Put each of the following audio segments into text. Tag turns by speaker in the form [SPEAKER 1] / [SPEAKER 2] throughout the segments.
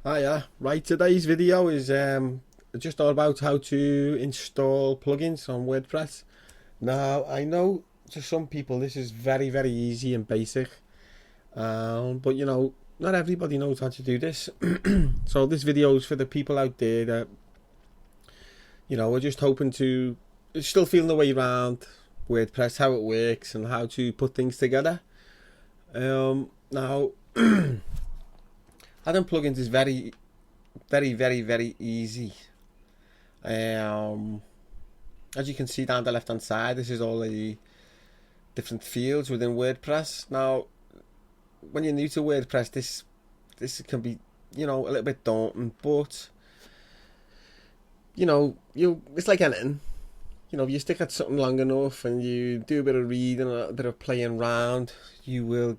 [SPEAKER 1] Hiya. Right, today's video is just all about how to install plugins on WordPress. Now, I know to some people this is very easy and basic, but not everybody knows how to do this. So this video is for the people out there that, are just hoping to, still feeling the way around WordPress, how it works and how to put things together. Now, adding plugins is very easy. As you can see down the left hand side, this is all the different fields within WordPress. Now, when you're new to WordPress, this can be a little bit daunting, but it's like anything. If you stick at something long enough and you do a bit of reading, a bit of playing around, you will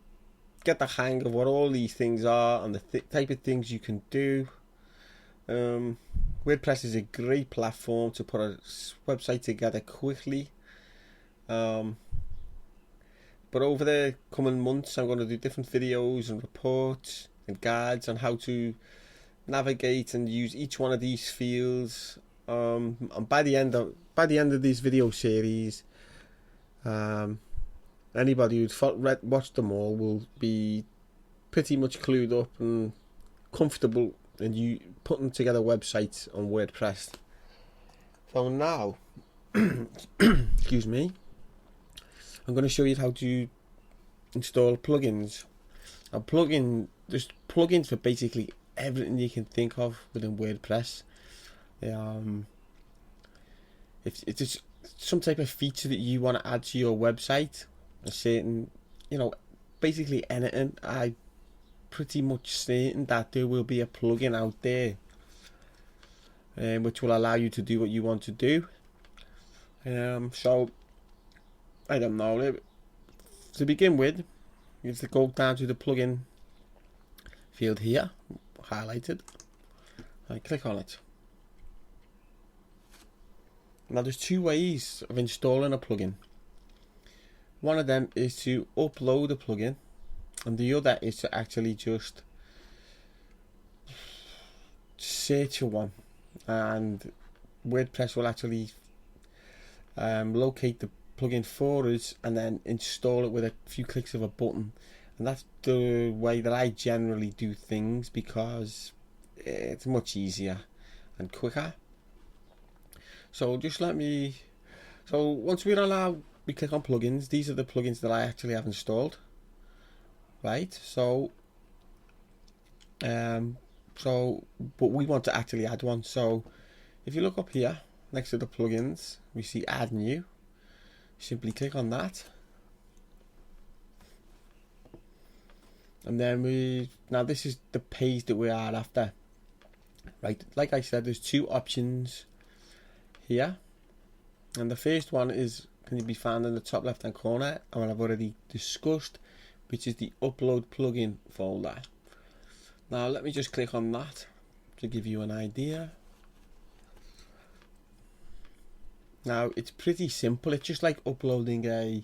[SPEAKER 1] get the hang of what all these things are and the type of things you can do. WordPress is a great platform to put a website together quickly. But over the coming months, I'm going to do different videos and reports and guides on how to navigate and use each one of these fields. And by the end of this video series, anybody who's watched them all will be pretty much clued up and comfortable in you putting together websites on WordPress. So now, excuse me, I'm going to show you how to install plugins. There's plugins for basically everything you can think of within WordPress. If it's some type of feature that you want to add to your website, a certain, basically anything, I pretty much certain that there will be a plugin out there which will allow you to do what you want to do. So I don't know, to begin with, you have to go down to the plugin field here, highlighted. I click on it. Now there's two ways of installing a plugin. One of them is to upload a plugin, and the other is to actually just search for one, and WordPress will actually locate the plugin for us and then install it with a few clicks of a button. And that's the way that I generally do things because it's much easier and quicker. So once we click on plugins, these are the plugins that I actually have installed. Right, but we want to actually add one. So if you look up here next to the plugins, we see add new. Simply click on that, and then now this is the page that we are after. Right, like I said, there's two options here, and the first one can be found in the top left hand corner, and I've already discussed, which is the upload plugin folder. Now let me just click on that to give you an idea. Now it's pretty simple. It's just like uploading a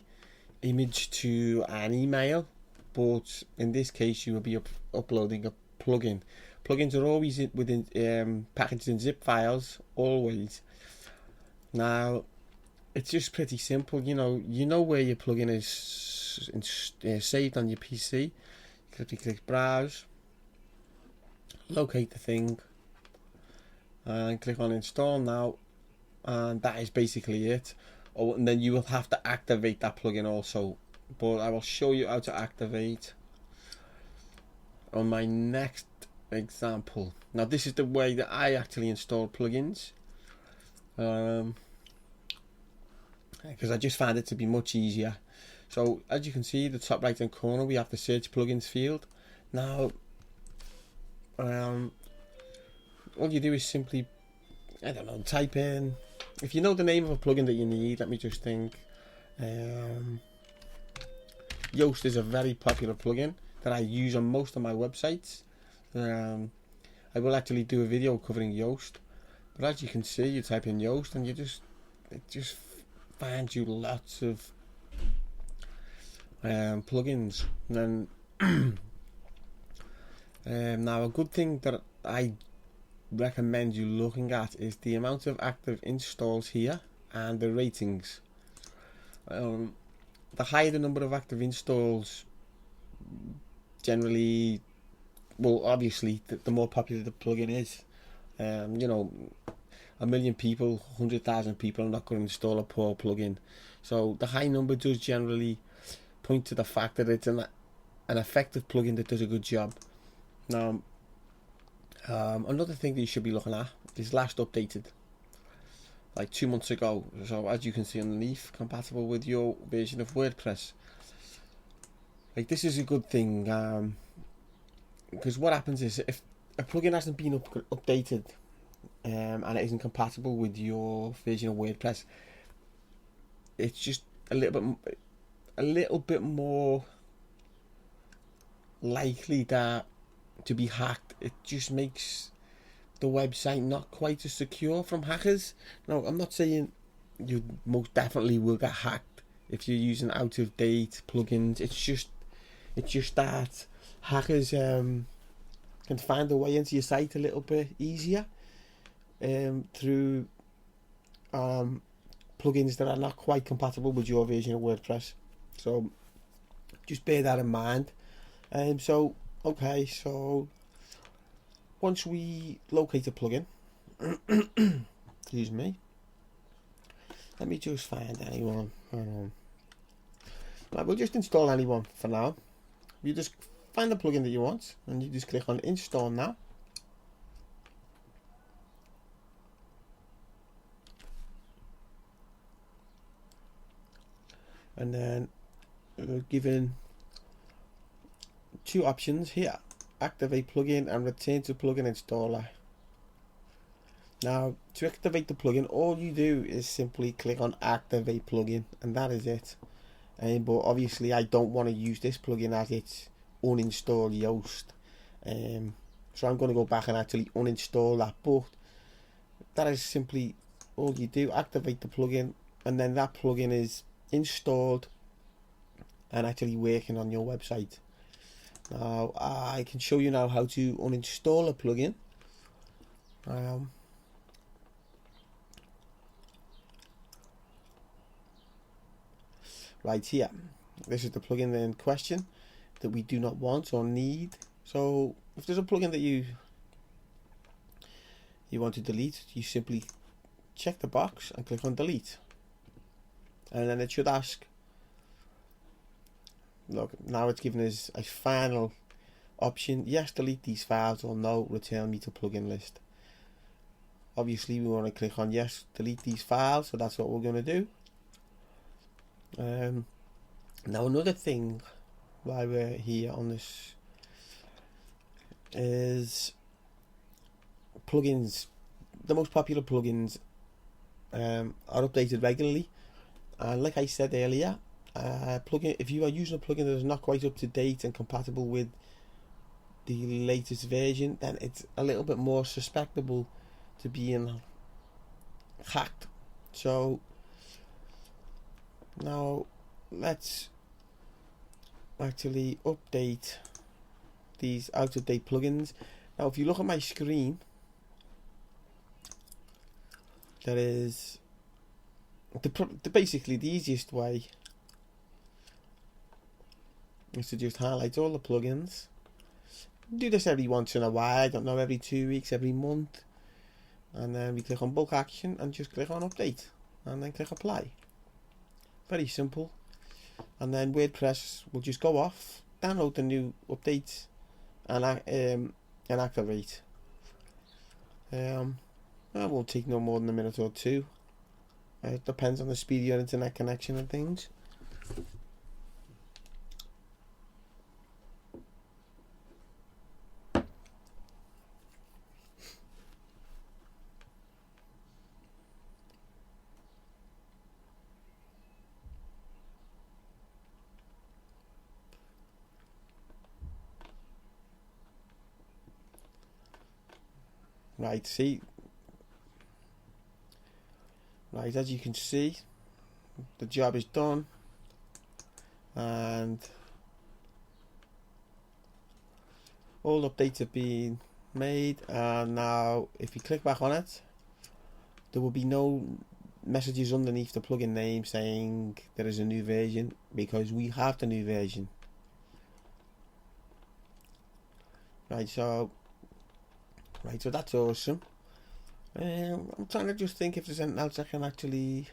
[SPEAKER 1] image to an email, but in this case you will be uploading a plugin. Plugins are always within packaged in zip files, always. Now it's just pretty simple. You know where your plugin is saved on your PC. Click browse, locate the thing, and click on install now, and that is basically it. And then you will have to activate that plugin also, but I will show you how to activate on my next example. Now this is the way that I actually install plugins, because I just found it to be much easier. So as you can see, the top right hand corner, we have the search plugins field. Now all you do is simply, type in, if you know the name of a plugin that you need. Let me just think. Yoast is a very popular plugin that I use on most of my websites. I will actually do a video covering Yoast, but as you can see, you type in Yoast and it just finds you lots of plugins. And then now a good thing that I recommend you looking at is the amount of active installs here and the ratings. The higher the number of active installs, generally, well, obviously, the more popular the plugin is. You know, 1 million people, 100,000 people are not going to install a poor plugin. So the high number does generally point to the fact that it's an effective plugin that does a good job. Now, another thing that you should be looking at is last updated, like 2 months ago. So as you can see underneath, compatible with your version of WordPress. Like, this is a good thing, because what happens is if a plugin hasn't been updated and it isn't compatible with your version of WordPress, it's just a little bit more likely that to be hacked. It just makes the website not quite as secure from hackers. Now, I'm not saying you most definitely will get hacked if you're using out of date plugins. It's just that hackers can find a way into your site a little bit easier through plugins that are not quite compatible with your version of WordPress. So just bear that in mind. So once we locate a plugin, excuse me, let me just find anyone. Right, we'll just install anyone for now. You just find the plugin that you want and you just click on install now. And then we're given two options here: activate plugin and return to plugin installer. Now, to activate the plugin, all you do is simply click on activate plugin, and that is it. But obviously I don't want to use this plugin as it's uninstall Yoast, so I'm going to go back and actually uninstall that. But that is simply all you do: activate the plugin, and then that plugin is installed and actually working on your website. Now I can show you now how to uninstall a plugin. Right here, this is the plugin in question that we do not want or need. So if there's a plugin that you want to delete, you simply check the box and click on delete, and then it should ask, look, now it's given us a final option: yes, delete these files, or no, return me to plugin list. Obviously we want to click on yes, delete these files, so that's what we're going to do. Now, another thing while we're here on this is plugins. The most popular plugins are updated regularly, and like I said earlier, if you are using a plugin that is not quite up to date and compatible with the latest version, then it's a little bit more susceptible to being hacked. So now let's actually update these out-of-date plugins. Now if you look at my screen, there is basically the easiest way is to just highlight all the plugins. Do this every once in a while, I don't know, every 2 weeks, every month, and then we click on bulk action and just click on update and then click apply. Very simple. And then WordPress will just go off, download the new update, and activate. That won't take no more than a minute or two. It depends on the speed of your internet connection and things. Right, as you can see, the job is done, and all updates have been made, and now if you click back on it, there will be no messages underneath the plugin name saying there is a new version, because we have the new version. Right, so that's awesome. I'm trying to just think if there's anything else I can actually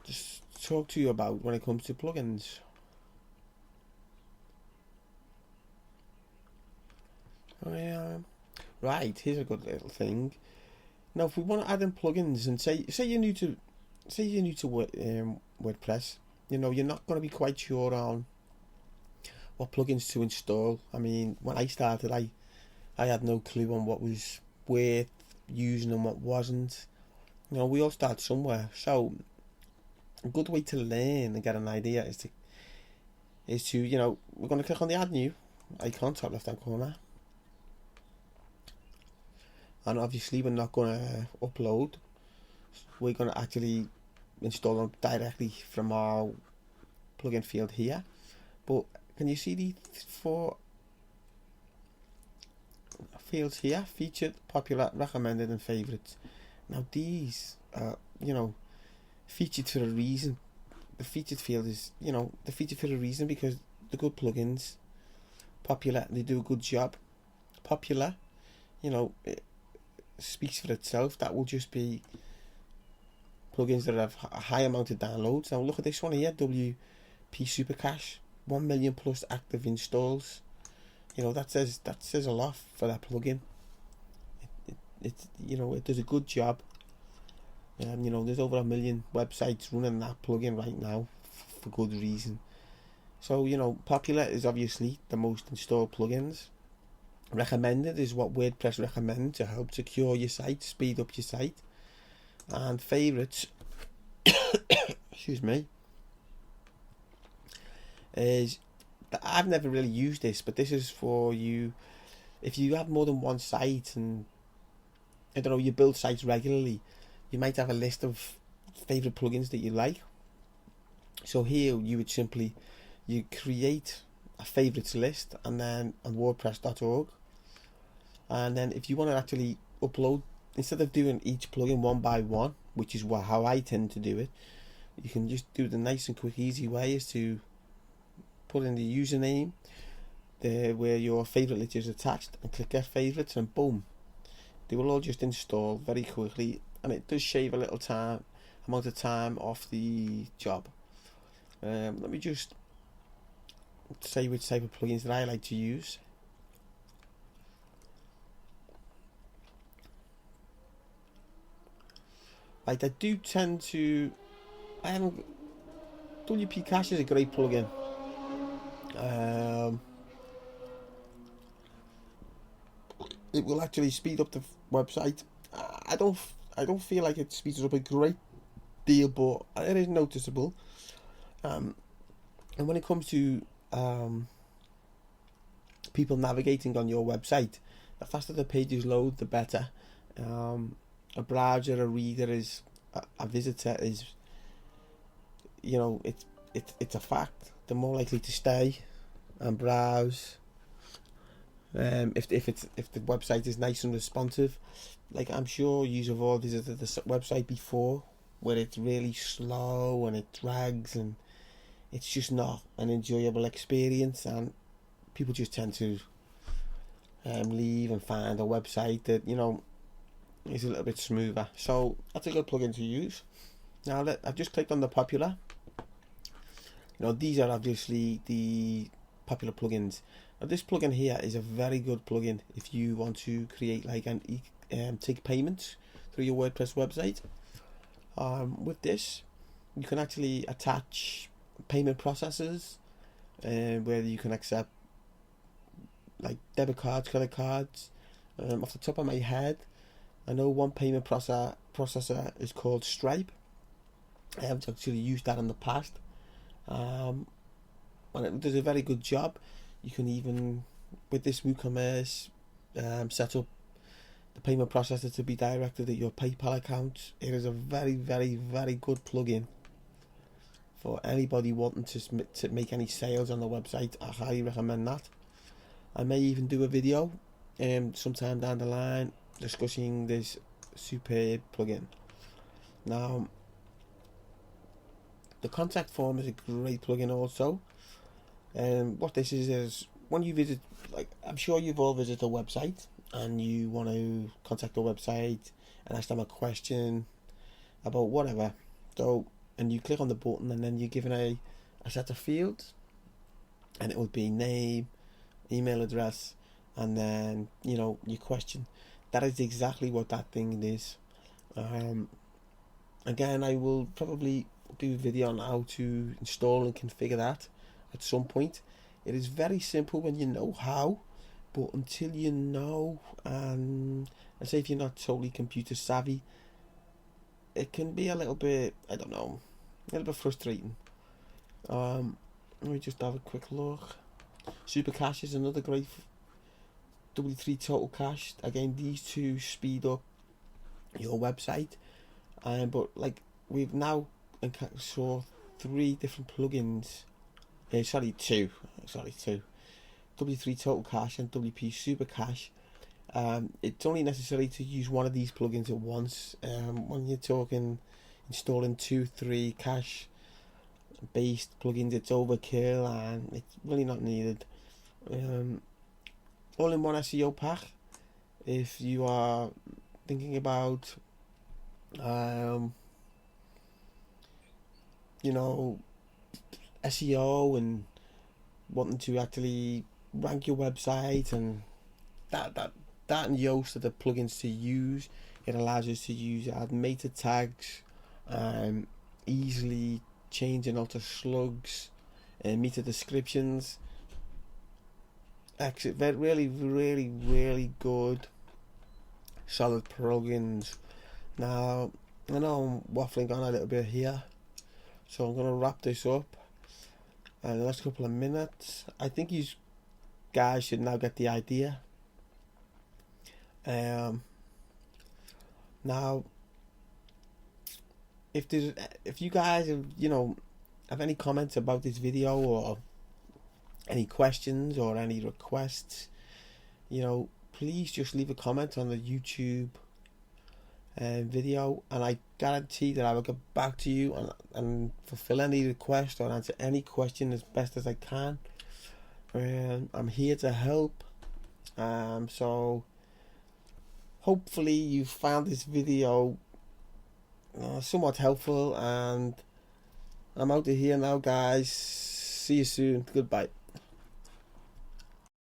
[SPEAKER 1] just talk to you about when it comes to plugins. Right, here's a good little thing. Now, if we want to add in plugins, and say you're new to WordPress, you know, you're not going to be quite sure on what plugins to install. I mean, when I started, I had no clue on what was worth using and what wasn't. You know, we all start somewhere, so a good way to learn and get an idea is to you know, we're going to click on the add new icon, top left hand corner. And obviously we're not going to upload, we're going to actually install them directly from our plugin field here. But can you see the 4 fields here? Featured, popular, recommended and favorites. Now these are, you know, featured for a reason. The featured field is, you know, the featured for a reason because they're good plugins. Popular, they do a good job. Popular, you know, it speaks for itself. That will just be plugins that have a high amount of downloads. Now look at this one here, WP Supercache, 1 million plus active installs. You know, that says a lot for that plugin. It you know, it does a good job. You know, there's over 1 million websites running that plugin right now for good reason. So, you know, popular is obviously the most installed plugins. Recommended is what WordPress recommends to help secure your site, speed up your site. And favorites, excuse me, is that I've never really used this, but this is for you if you have more than one site and I don't know, you build sites regularly, you might have a list of favorite plugins that you like. So here you would simply create a favorites list, and then on WordPress.org, and then if you want to actually upload, instead of doing each plugin one by one, which is how I tend to do it, you can just do the nice and quick easy way is to put in the username there where your favorite list is attached and click get favorites, and boom, they will all just install very quickly, and it does shave a little amount of time off the job. Let me just say which type of plugins that I like to use. Right, I do tend to. WP Cache is a great plugin. It will actually speed up the website. I don't feel like it speeds up a great deal, but it is noticeable. And when it comes to people navigating on your website, the faster the pages load, the better. A browser, a reader is a visitor is, you know, it's a fact. They're more likely to stay and browse. If the website is nice and responsive, like I'm sure you've all visited the website before, where it's really slow and it drags and it's just not an enjoyable experience, and people just tend to leave and find a website that, you know, is a little bit smoother. So that's a good plugin to use. Now I've just clicked on the popular. You know, these are obviously the popular plugins. Now this plugin here is a very good plugin if you want to create like take payments through your WordPress website. With this, you can actually attach payment processors, where you can accept like debit cards, credit cards. Off the top of my head, I know one payment processor is called Stripe. I haven't actually used that in the past, and it does a very good job. You can even, with this WooCommerce, set up the payment processor to be directed at your PayPal account. It is a very, very, very good plugin for anybody wanting to make any sales on the website. I highly recommend that. I may even do a video sometime down the line discussing this superb plugin. Now, the contact form is a great plugin also. And what this is when you visit, like, I'm sure you've all visited a website and you want to contact the website and ask them a question about whatever. So, and you click on the button and then you're given a set of fields, and it would be name, email address, and then, you know, your question. That is exactly what that thing is. Again, I will probably do a video on how to install and configure that at some point. It is very simple when you know how, but until you know, and say if you're not totally computer savvy, it can be a little bit, I don't know, a little bit frustrating. Let me just have a quick look. Super Cache is another great W3 Total Cache. Again, these two speed up your website. But like, we've now saw 3 different plugins. Two. W3 Total Cache and WP Super Cache. It's only necessary to use one of these plugins at once. When you're talking installing 2-3 cache based plugins, it's overkill and it's really not needed. All-in-one SEO pack. If you are thinking about SEO and wanting to actually rank your website, and that and Yoast are the plugins to use. It allows us to use add meta tags, easily change and alter slugs, meta descriptions. Actually, really good, solid plugins. Now, I know I'm waffling on a little bit here, so I'm going to wrap this up in the next couple of minutes. I think you guys should now get the idea. Now, if you guys have any comments about this video, or any questions or any requests, please just leave a comment on the YouTube video, and I guarantee that I will get back to you and fulfill any request or answer any question as best as I can. I'm here to help. So hopefully you found this video somewhat helpful, and I'm out of here now, guys. See you soon. Goodbye.